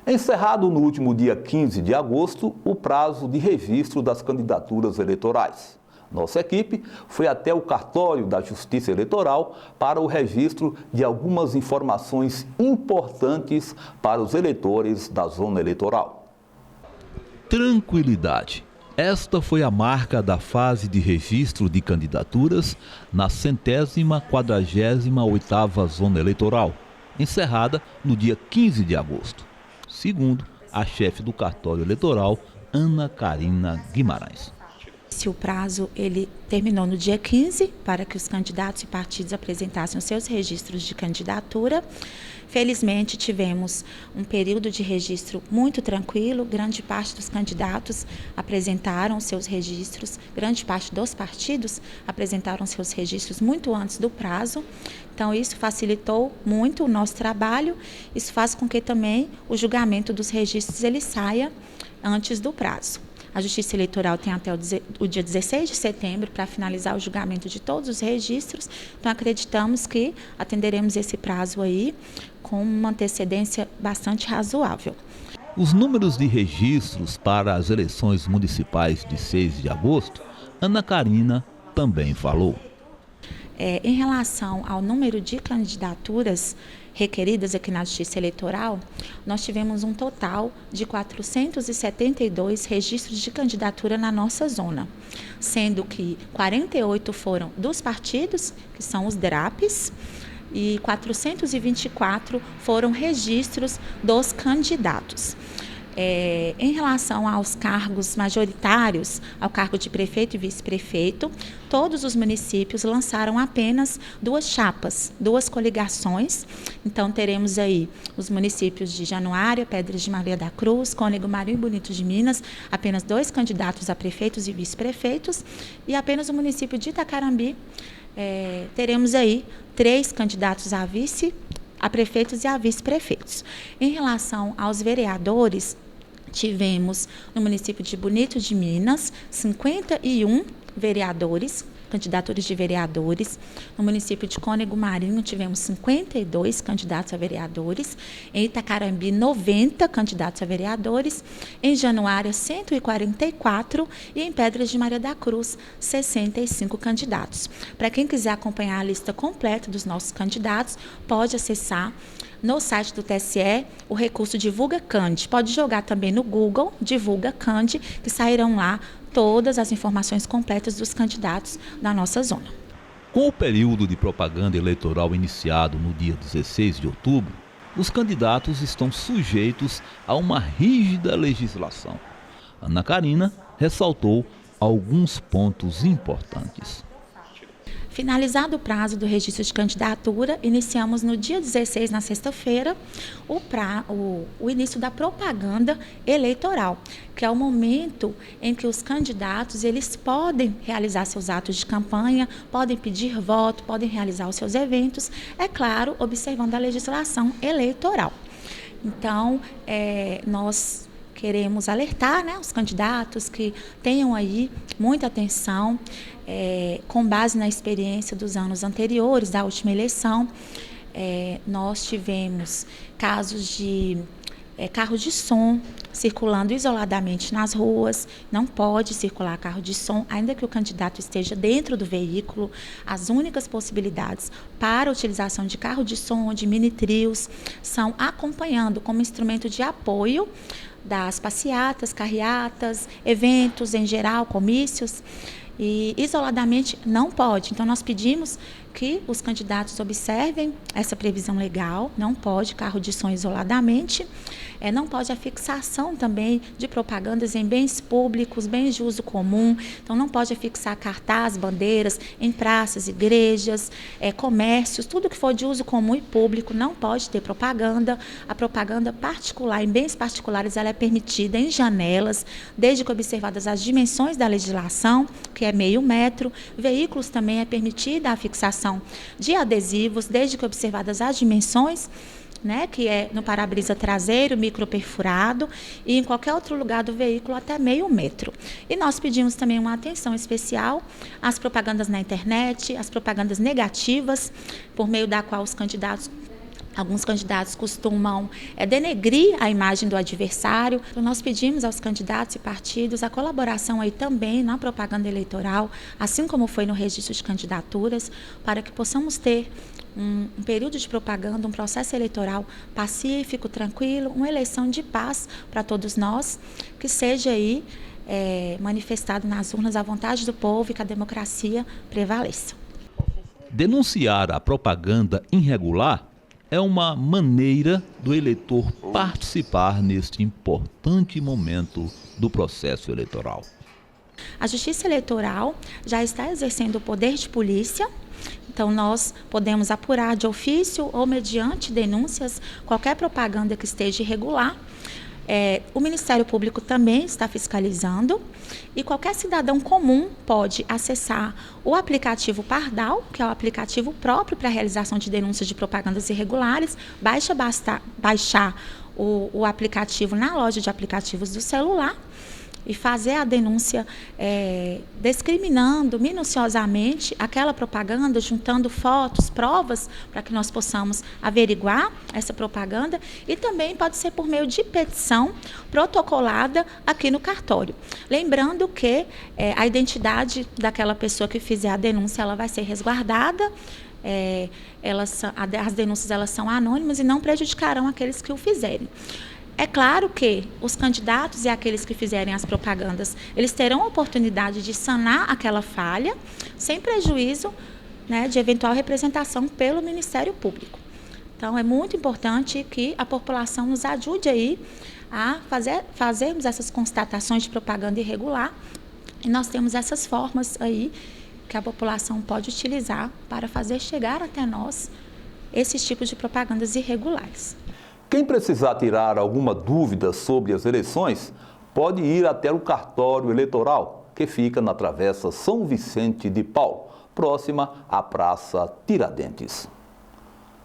Encerrado no último dia 15 de agosto o prazo de registro das candidaturas eleitorais. Nossa equipe foi até o cartório da Justiça Eleitoral para o registro de algumas informações importantes para os eleitores da zona eleitoral. Tranquilidade. Esta foi a marca da fase de registro de candidaturas na 148ª Zona Eleitoral, encerrada no dia 15 de agosto, segundo a chefe do cartório eleitoral, Ana Carina Guimarães. O prazo ele terminou no dia 15 para que os candidatos e partidos apresentassem os seus registros de candidatura. Felizmente tivemos um período de registro muito tranquilo, grande parte dos candidatos apresentaram seus registros, grande parte dos partidos apresentaram seus registros muito antes do prazo. Então isso facilitou muito o nosso trabalho, isso faz com que também o julgamento dos registros ele saia antes do prazo. A Justiça Eleitoral tem até o dia 16 de setembro para finalizar o julgamento de todos os registros, então acreditamos que atenderemos esse prazo aí com uma antecedência bastante razoável. Os números de registros para as eleições municipais de 6 de agosto, Ana Carina também falou. Em relação ao número de candidaturas requeridas aqui na Justiça Eleitoral, nós tivemos um total de 472 registros de candidatura na nossa zona, sendo que 48 foram dos partidos, que são os DRAPs, e 424 foram registros dos candidatos. Em relação aos cargos majoritários, ao cargo de prefeito e vice-prefeito, todos os municípios lançaram apenas 2 chapas, 2 coligações. Então, teremos aí os municípios de Januária, Pedras de Maria da Cruz, Cônego Marinho e Bonito de Minas, apenas 2 candidatos a prefeitos e vice-prefeitos, e apenas o município de Itacarambi, teremos aí 3 candidatos a vice, a prefeitos e a vice-prefeitos. Em relação aos vereadores, tivemos no município de Bonito de Minas 51 vereadores, candidaturas de vereadores. No município de Cônego Marinho tivemos 52 candidatos a vereadores. Em Itacarambi, 90 candidatos a vereadores. Em Januária, 144 e em Pedras de Maria da Cruz, 65 candidatos. Para quem quiser acompanhar a lista completa dos nossos candidatos, pode acessar no site do TSE o recurso Divulga Cand. Pode jogar também no Google Divulga Cand, que sairão lá todas as informações completas dos candidatos da nossa zona. Com o período de propaganda eleitoral iniciado no dia 16 de outubro, os candidatos estão sujeitos a uma rígida legislação. Ana Carina ressaltou alguns pontos importantes. Finalizado o prazo do registro de candidatura, iniciamos no dia 16, na sexta-feira, o início da propaganda eleitoral, que é o momento em que os candidatos eles podem realizar seus atos de campanha, podem pedir voto, podem realizar os seus eventos, é claro, observando a legislação eleitoral. Então, nós queremos alertar, os candidatos que tenham aí muita atenção, com base na experiência dos anos anteriores, da última eleição. Nós tivemos casos de carro de som circulando isoladamente nas ruas. Não pode circular carro de som, ainda que o candidato esteja dentro do veículo. As únicas possibilidades para a utilização de carro de som ou de mini-trios são acompanhando como instrumento de apoio das passeatas, carreatas, eventos em geral, comícios, e isoladamente não pode. Então, nós pedimos que os candidatos observem essa previsão legal, não pode carro de som isoladamente, não pode a fixação também de propagandas em bens públicos, bens de uso comum, então não pode fixar cartaz, bandeiras em praças, igrejas, comércios, tudo que for de uso comum e público não pode ter propaganda. A propaganda particular, em bens particulares, ela é permitida em janelas, desde que observadas as dimensões da legislação, que é meio metro. Veículos também é permitida a fixação de adesivos, desde que observadas as dimensões, que é no para-brisa traseiro, microperfurado, e em qualquer outro lugar do veículo até meio metro. E nós pedimos também uma atenção especial às propagandas na internet, às propagandas negativas, por meio da qual os candidatos Alguns candidatos costumam denegrir a imagem do adversário. Então, nós pedimos aos candidatos e partidos a colaboração aí também na propaganda eleitoral, assim como foi no registro de candidaturas, para que possamos ter um período de propaganda, um processo eleitoral pacífico, tranquilo, uma eleição de paz para todos nós, que seja aí manifestado nas urnas a vontade do povo e que a democracia prevaleça. Denunciar a propaganda irregular é uma maneira do eleitor participar neste importante momento do processo eleitoral. A Justiça Eleitoral já está exercendo o poder de polícia, então nós podemos apurar de ofício ou mediante denúncias qualquer propaganda que esteja irregular. O Ministério Público também está fiscalizando e qualquer cidadão comum pode acessar o aplicativo Pardal, que é o aplicativo próprio para a realização de denúncias de propagandas irregulares. Basta baixar o aplicativo na loja de aplicativos do celular e fazer a denúncia discriminando minuciosamente aquela propaganda, juntando fotos, provas, para que nós possamos averiguar essa propaganda, e também pode ser por meio de petição protocolada aqui no cartório. Lembrando que a identidade daquela pessoa que fizer a denúncia, ela vai ser resguardada. As denúncias elas são anônimas e não prejudicarão aqueles que o fizerem. É claro que os candidatos e aqueles que fizerem as propagandas, eles terão a oportunidade de sanar aquela falha, sem prejuízo, né, de eventual representação pelo Ministério Público. Então, é muito importante que a população nos ajude aí a fazermos essas constatações de propaganda irregular, e nós temos essas formas aí que a população pode utilizar para fazer chegar até nós esses tipos de propagandas irregulares. Quem precisar tirar alguma dúvida sobre as eleições, pode ir até o cartório eleitoral, que fica na Travessa São Vicente de Paulo, próxima à Praça Tiradentes.